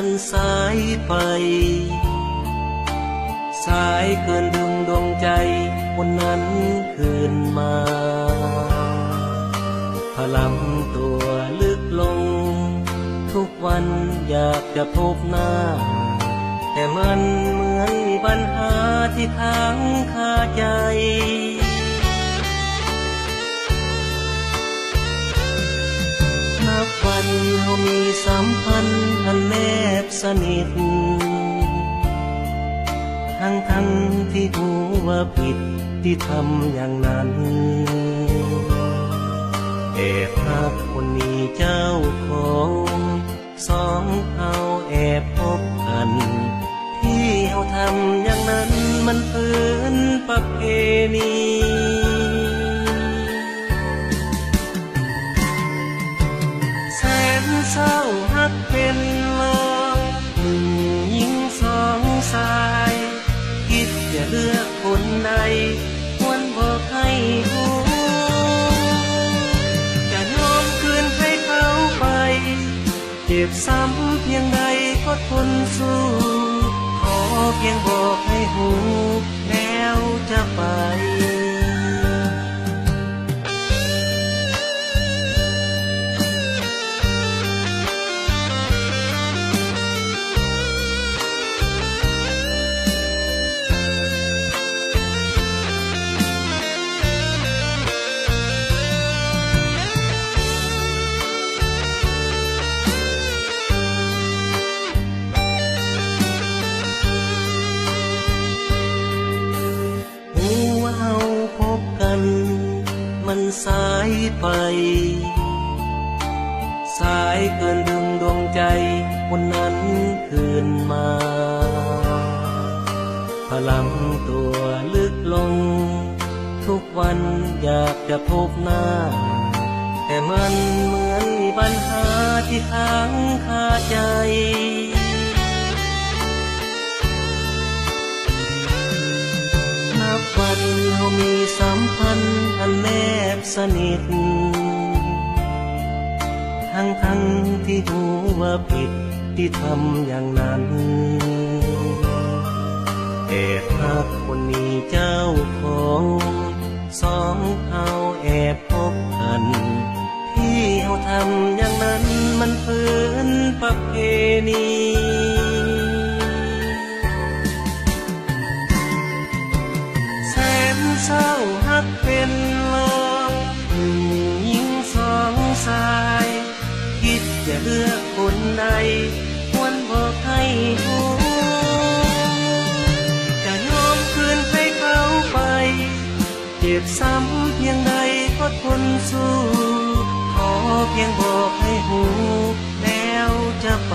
มันสายไปสายเกินดึงดวงใจวันนั้นคืนมาพลังตัวลึกลงทุกวันอยากจะพบหน้าแต่มันเหมือนมีปัญหาที่ค้างคาใจนับวันเรามีสัมพันธ์อันแนบสนิททั้งที่รู้ว่าผิดที่ทำอย่างนั้นแอบรักคนมีเจ้าของสองเอาแอบพบกันที่เอาทำอย่างนั้นมันฝืนประเพณีแสนเศร้าฮักเป็นลองหนึ่งหญิงสองชายคิดจะเลือกคนใดควรบอกให้รู้จะยอมคืนให้เขาไปเจ็บซ้ำเพียงใดก็ทนสู้ขอเพียงบอกให้หูแล้วจะไปมันสายไปสายเกินดึงดวงใจวันนั้นคืนมาพลังตัวลึกลงทุกวันอยากจะพบหน้าแต่มันเหมือนมีปัญหาที่ค้างคาใจนับวันเรามีสัมพันธ์อันแนบสนิททั้งที่รู้ว่าผิดที่ทำอย่างนั้นแอบรักคนมีเจ้าของสองเอาแอบพบกันที่เอาทำอย่างนั้นมันฝืนประเพณีเศร้าฮักเป็นลองหนึ่งหญิงสองชายคิดจะเลือกคนใดควรบอกให้รู้จะยอมคืนให้เขาไปเจ็บซ้ำเพียงใดก็ทนสู้ขอเพียงบอกให้หูแล้วจะไป